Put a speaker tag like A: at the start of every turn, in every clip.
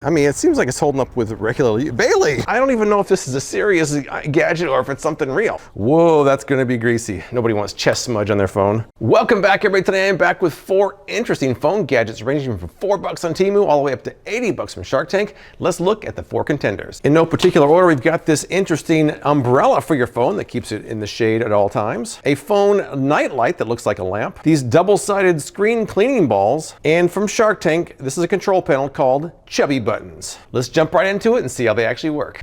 A: I mean, it seems like it's holding up with regular Bailey! I don't even know if this is a serious gadget or if it's something real. Whoa, that's gonna be greasy. Nobody wants chest smudge on their phone. Welcome back, everybody. Today I'm back with 4 interesting phone gadgets ranging from $4 on Temu all the way up to $80 from Shark Tank. Let's look at the 4 contenders. In no particular order, we've got this interesting umbrella for your phone that keeps it in the shade at all times, a phone nightlight that looks like a lamp, these double-sided screen cleaning balls, and from Shark Tank, this is a control panel called Chubby Buttons. Let's jump right into it and see how they actually work.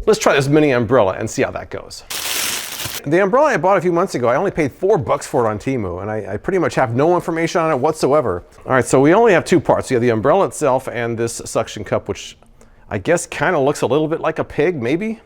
A: Let's try this mini umbrella and see how that goes. The umbrella I bought a few months ago, I only paid $4 for it on Temu, and I pretty much have no information on it whatsoever. All right, so we only have 2 parts. You have the umbrella itself and this suction cup, which I guess kind of looks a little bit like a pig, maybe?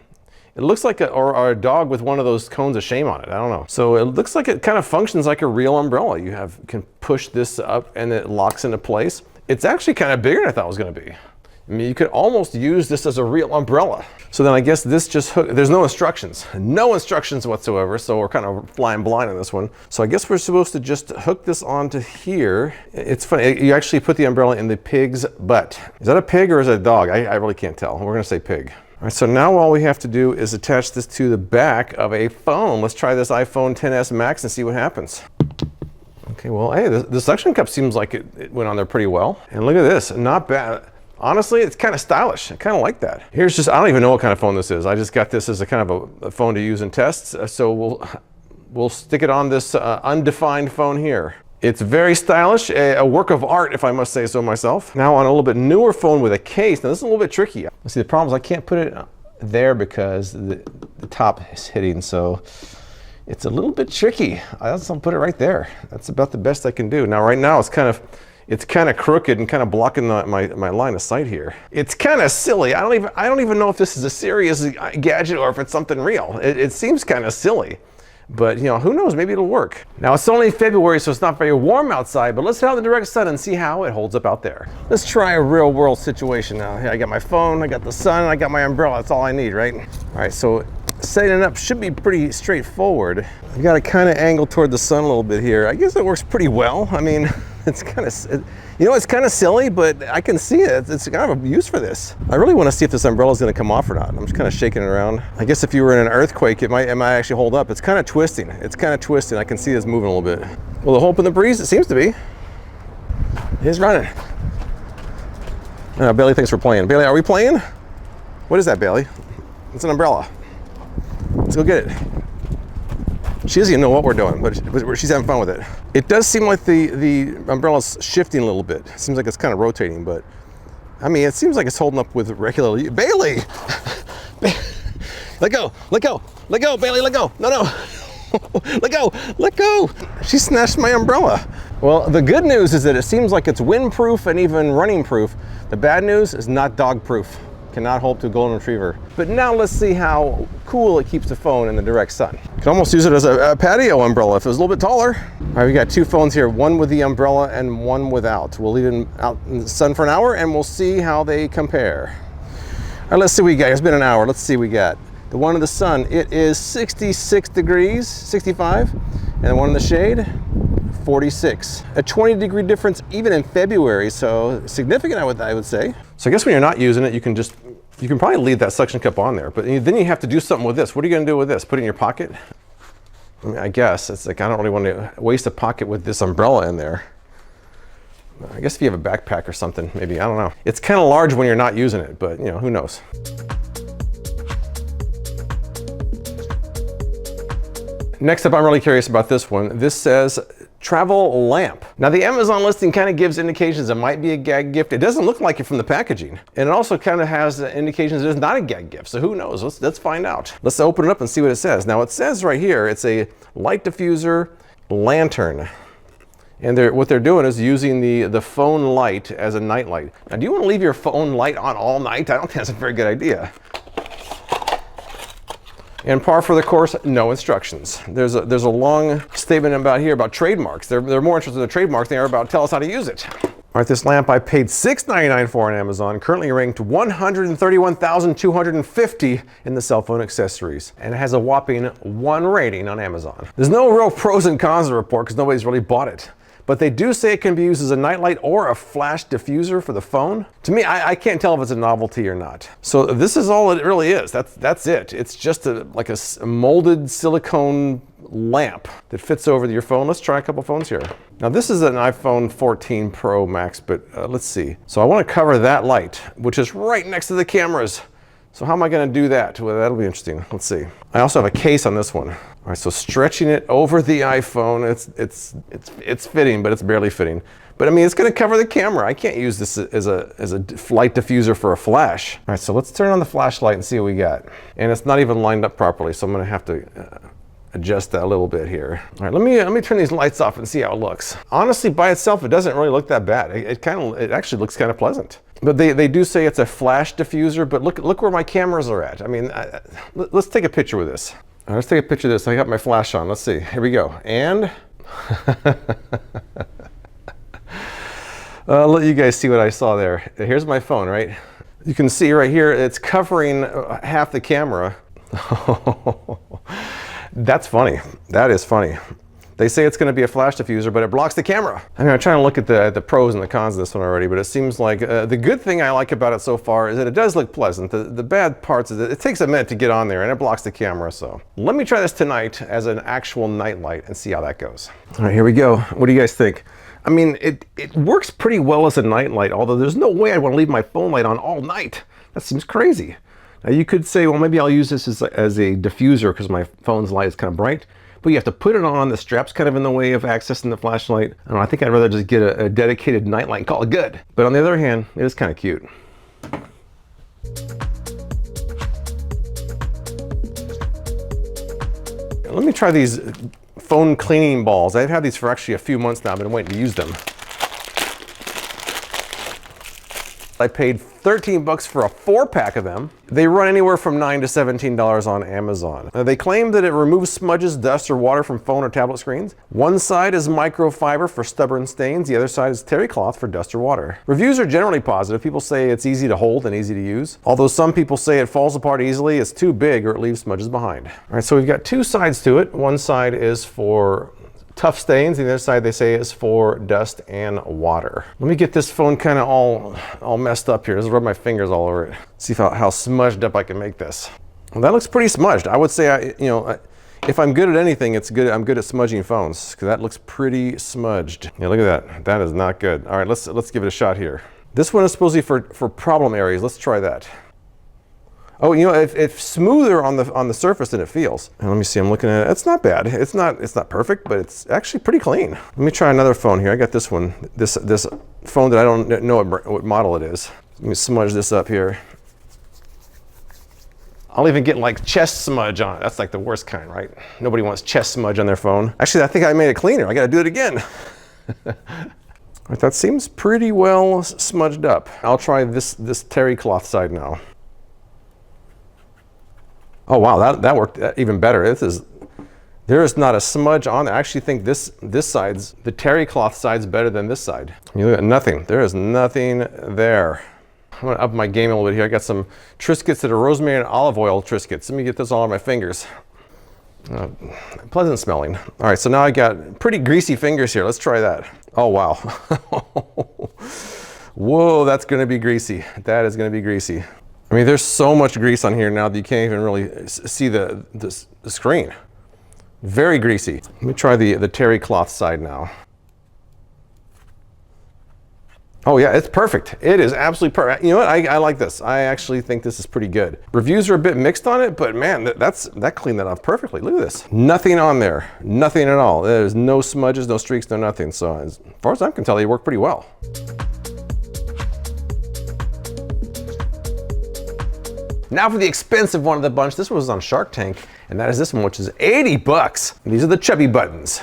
A: It looks like or a dog with one of those cones of shame on it. I don't know. So it looks like it kind of functions like a real umbrella. You can push this up and it locks into place. It's actually kind of bigger than I thought it was going to be. I mean, you could almost use this as a real umbrella. So then I guess this just there's no instructions. No instructions whatsoever, so we're kind of flying blind on this one. So I guess we're supposed to just hook this onto here. It's funny, you actually put the umbrella in the pig's butt. Is that a pig or is it a dog? I really can't tell. We're gonna say pig. All right, so now all we have to do is attach this to the back of a phone. Let's try this iPhone XS Max and see what happens. Okay, well, hey, the suction cup seems like it went on there pretty well. And look at this, not bad. Honestly, it's kind of stylish. I kind of like that. Here's just, I don't even know what kind of phone this is. I just got this as a kind of a phone to use in tests. So we'll stick it on this undefined phone here. It's very stylish, a work of art, if I must say so myself. Now on a little bit newer phone with a case. Now this is a little bit tricky. See, the problem is I can't put it there because the top is hitting, so it's a little bit tricky. I'll put it right there. That's about the best I can do. Now right now it's kind of crooked and kind of blocking my line of sight here. It's kind of silly. I don't even know if this is a serious gadget or if it's something real. It seems kind of silly. But, you know, who knows, maybe it'll work. Now, it's only February, so it's not very warm outside, but let's head out in the direct sun and see how it holds up out there. Let's try a real world situation now. I got my phone, I got the sun, I got my umbrella. That's all I need, right? All right, so setting it up should be pretty straightforward. You got to kind of angle toward the sun a little bit here. I guess it works pretty well. I mean, it's kind of, you know, it's kind of silly, but I can see it. It's kind of a use for this. I really want to see if this umbrella is going to come off or not. I'm just kind of shaking it around. I guess if you were in an earthquake, it might actually hold up. It's kind of twisting. It's kind of twisting. I can see this moving a little bit. Will it hold up in the breeze? It seems to be. It's running. Bailey thinks we're playing. Bailey, are we playing? What is that, Bailey? It's an umbrella. Let's go get it. She doesn't even know what we're doing, but she's having fun with it. It does seem like the umbrella's shifting a little bit. It seems like it's kind of rotating, but I mean, it seems like it's holding up with regular. Bailey! Let go, let go, let go, Bailey, let go. No. Let go, let go. She snatched my umbrella. Well, the good news is that it seems like it's windproof and even running proof. The bad news is not dog proof. Cannot hold to a golden retriever. But now let's see how cool it keeps the phone in the direct sun. You can almost use it as a patio umbrella if it was a little bit taller. All right, we got 2 phones here, one with the umbrella and one without. We'll leave them out in the sun for an hour and we'll see how they compare. All right, let's see what we got. It's been an hour. Let's see what we got. The one in the sun, it is 66 degrees, 65. And the one in the shade, 46. A 20-degree difference even in February, so significant I would say. So I guess when you're not using it, you can probably leave that suction cup on there, but then you have to do something with this. What are you gonna do with this? Put it in your pocket? I mean, I guess it's like I don't really want to waste a pocket with this umbrella in there. I guess if you have a backpack or something, maybe, I don't know. It's kind of large when you're not using it, but you know, who knows? Next up, I'm really curious about this one. This says travel lamp. Now the Amazon listing kind of gives indications it might be a gag gift. It doesn't look like it from the packaging. And it also kind of has indications it's not a gag gift. So who knows? Let's find out. Let's open it up and see what it says. Now it says right here, it's a light diffuser lantern. And what they're doing is using the phone light as a night light. Now do you want to leave your phone light on all night? I don't think that's a very good idea. And par for the course, no instructions. There's a long statement about trademarks. They're more interested in the trademarks than they are about tell us how to use it. All right, this lamp I paid $6.99 for on Amazon, currently ranked 131,250 in the cell phone accessories, and it has a whopping 1 rating on Amazon. There's no real pros and cons to report because nobody's really bought it. but they do say it can be used as a nightlight or a flash diffuser for the phone. To me, I can't tell if it's a novelty or not. So this is all it really is. That's it. It's just like a molded silicone lamp that fits over your phone. Let's try a couple phones here. Now this is an iPhone 14 Pro Max, but let's see. So I want to cover that light, which is right next to the cameras. So how am I going to do that? Well, that'll be interesting. Let's see. I also have a case on this one. All right, so stretching it over the iPhone, it's fitting, but it's barely fitting. But I mean, it's going to cover the camera. I can't use this as a light diffuser for a flash. All right, so let's turn on the flashlight and see what we got. And it's not even lined up properly, so I'm going to have to adjust that a little bit here. All right, let me turn these lights off and see how it looks. Honestly, by itself, it doesn't really look that bad. It actually looks kind of pleasant. But they do say it's a flash diffuser, but look where my cameras are at. I mean, let's take a picture with this. All right, let's take a picture of this. I got my flash on. Let's see. Here we go. And I'll let you guys see what I saw there. Here's my phone, right? You can see right here, it's covering half the camera. That's funny. That is funny. They say it's going to be a flash diffuser, but it blocks the camera. I mean, I'm trying to look at the pros and the cons of this one already, but it seems like the good thing I like about it so far is that it does look pleasant. The bad parts is that it takes a minute to get on there and it blocks the camera. So let me try this tonight as an actual night light and see how that goes. All right, here we go. What do you guys think? I mean, it works pretty well as a night light, although there's no way I'd want to leave my phone light on all night. That seems crazy. Now you could say, well, maybe I'll use this as a diffuser because my phone's light is kind of bright. But you have to put it on, the strap's kind of in the way of accessing the flashlight. I don't know, I think I'd rather just get a dedicated nightlight and call it good. But on the other hand, it is kind of cute. Let me try these phone cleaning balls. I've had these for actually a few months now. I've been waiting to use them. I paid 13 bucks for a 4-pack of them. They run anywhere from $9 to $17 on Amazon. They claim that it removes smudges, dust, or water from phone or tablet screens. One side is microfiber for stubborn stains. The other side is terry cloth for dust or water. Reviews are generally positive. People say it's easy to hold and easy to use. Although some people say it falls apart easily, it's too big, or it leaves smudges behind. All right, so we've got two sides to it. One side is for tough stains, the other side they say is for dust and water. Let me get this phone kind of all messed up here. Just rub my fingers all over it. See how smudged up I can make this. Well, that looks pretty smudged. I would say, if I'm good at anything, it's good. I'm good at smudging phones because that looks pretty smudged. Yeah, look at that. That is not good. All right, let's give it a shot here. This one is supposedly for problem areas. Let's try that. Oh, it's smoother on the surface than it feels. And let me see, I'm looking at it. It's not bad. It's not perfect, but it's actually pretty clean. Let me try another phone here. I got this one, this phone that I don't know what model it is. Let me smudge this up here. I'll even get like chest smudge on it. That's like the worst kind, right? Nobody wants chest smudge on their phone. Actually, I think I made it cleaner. I gotta do it again. All right, that seems pretty well smudged up. I'll try this terry cloth side now. Oh wow, that worked even better. There is not a smudge on it. I actually think this side's, the terry cloth side's better than this side. You look at nothing. There is nothing there. I'm gonna up my game a little bit here. I got some Triscuits that are rosemary and olive oil Triscuits. Let me get this all on my fingers. Pleasant smelling. All right, so now I got pretty greasy fingers here. Let's try that. Oh wow. Whoa, that's gonna be greasy. That is gonna be greasy. I mean, there's so much grease on here now that you can't even really see the screen. Very greasy. Let me try the terry cloth side now. Oh yeah, it's perfect. It is absolutely perfect. You know what? I like this. I actually think this is pretty good. Reviews are a bit mixed on it, but man, that cleaned that off perfectly. Look at this. Nothing on there. Nothing at all. There's no smudges, no streaks, no nothing. So as far as I can tell, they work pretty well. Now for the expensive one of the bunch. This one was on Shark Tank, and that is this one, which is 80 bucks. These are the Chubby Buttons.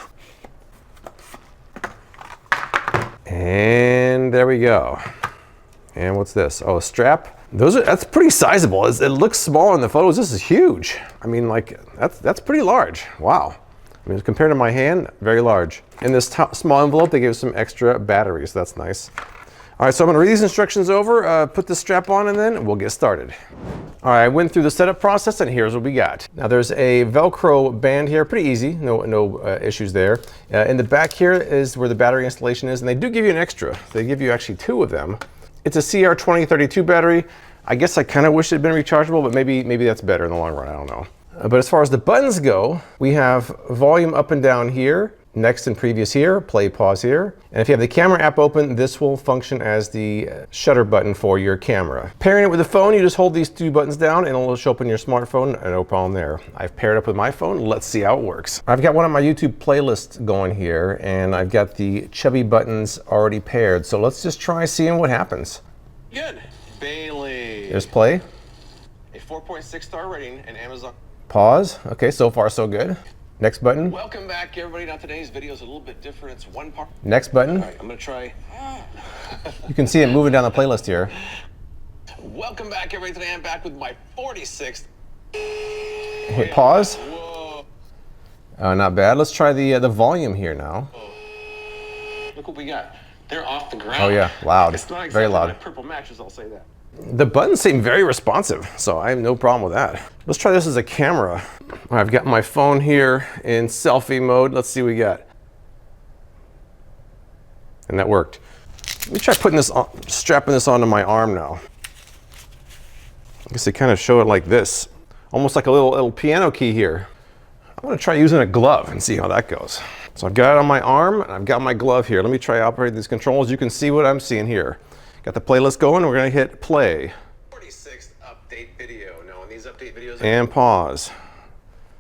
A: And there we go. And what's this? Oh, a strap. That's pretty sizable. It looks small in the photos. This is huge. I mean, like, that's pretty large. Wow. I mean, compared to my hand, very large. In this small envelope, they gave some extra batteries. That's nice. All right, so I'm gonna read these instructions over, put the strap on, and then we'll get started. All right, I went through the setup process, and here's what we got. Now there's a Velcro band here, pretty easy, no issues there. In the back here is where the battery installation is, and they do give you an extra. They give you actually 2 of them. It's a CR2032 battery. I guess I kind of wish it had been rechargeable, but maybe that's better in the long run, I don't know. But as far as the buttons go, we have volume up and down here, next and previous here, play, pause here. And if you have the camera app open, this will function as the shutter button for your camera. Pairing it with the phone, you just hold these 2 buttons down and it'll show up on your smartphone, no problem there. I've paired up with my phone, let's see how it works. I've got one of my YouTube playlists going here, and I've got the Chubby Buttons already paired. So let's just try seeing what happens.
B: Good. Bailey.
A: There's play.
B: A 4.6 star rating and Amazon.
A: Pause. Okay, so far so good. Next button.
B: Welcome back, everybody. Now today's video is a little bit different. It's one part.
A: Next button.
B: All right, I'm gonna try.
A: You can see it moving down the playlist here.
B: Welcome back, everybody. Today I'm back with my 46th.
A: Hit pause.
B: Whoa.
A: Not bad. Let's try the volume here now.
B: Look what we got. They're off the ground.
A: Oh yeah, loud.
B: It's not exactly
A: very loud.
B: my purple matches, I'll say that.
A: The buttons seem very responsive, so I have no problem with that. Let's try this as a camera. I've got my phone here in selfie mode. Let's see what we got. And that worked. Let me try putting this on, strapping this onto my arm now. I guess they kind of show it like this, almost like a little piano key here. I'm gonna try using a glove and see how that goes. So I've got it on my arm and I've got my glove here. Let me try operating these controls. You can see what I'm seeing here. Got the playlist going. We're gonna hit play.
B: 46th update video. Now in these update videos.
A: And pause.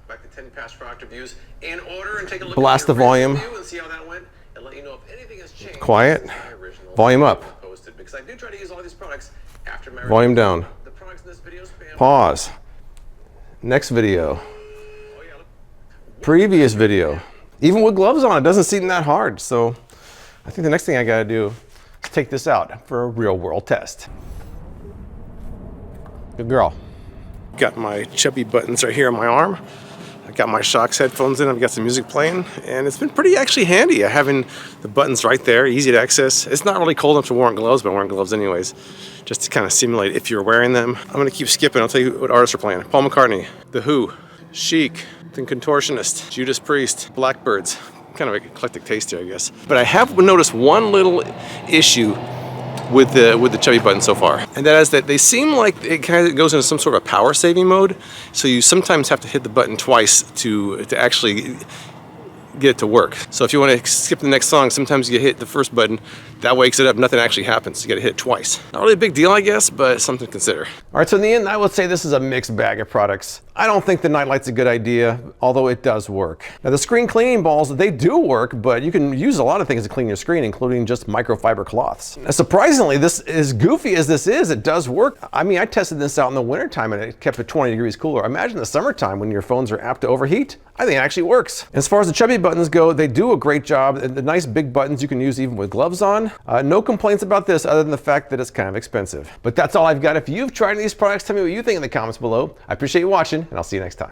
B: Back to 10 past product reviews in order and take a look
A: Blast
B: at
A: the volume.
B: and see how that went and let you know if anything has changed.
A: Quiet. Volume up.
B: Posted, because I do try to use all these products after my
A: Volume down.
B: The products in this video spam.
A: Pause. Next video.
B: Oh, yeah, look.
A: Previous video. Even with gloves on, it doesn't seem that hard. So I think the next thing I gotta do is take this out for a real world test. Good girl. Got my Chubby Buttons right here on my arm. I got my Shocks headphones in, I've got some music playing, and it's been pretty actually handy having the buttons right there, easy to access. It's not really cold enough to wear gloves, but I'm wearing gloves anyways, just to kind of simulate if you're wearing them. I'm gonna keep skipping, I'll tell you what artists are playing. Paul McCartney, The Who, Chic, The Contortionist, Judas Priest, Blackbirds. Kind of an eclectic taste here, I guess. But I have noticed one little issue with the Chubby Buttons so far, and that is that they seem like it kind of goes into some sort of power saving mode, so you sometimes have to hit the button twice to actually get it to work. So if you want to skip the next song, sometimes you hit the first button, that wakes it up, nothing actually happens. You got to hit it twice. Not really a big deal, I guess, but something to consider. All right, so in the end, I would say this is a mixed bag of products. I don't think the nightlight's a good idea, although it does work. Now the screen cleaning balls, they do work, but you can use a lot of things to clean your screen, including just microfiber cloths. Now, surprisingly, this, as goofy as this is, it does work. I mean, I tested this out in the wintertime and it kept it 20 degrees cooler. Imagine the summertime when your phones are apt to overheat. I think it actually works. As far as the Chubby Buttons go, they do a great job. The nice big buttons you can use even with gloves on. No complaints about this other than the fact that it's kind of expensive. But that's all I've got. If you've tried these products, tell me what you think in the comments below. I appreciate you watching, and I'll see you next time.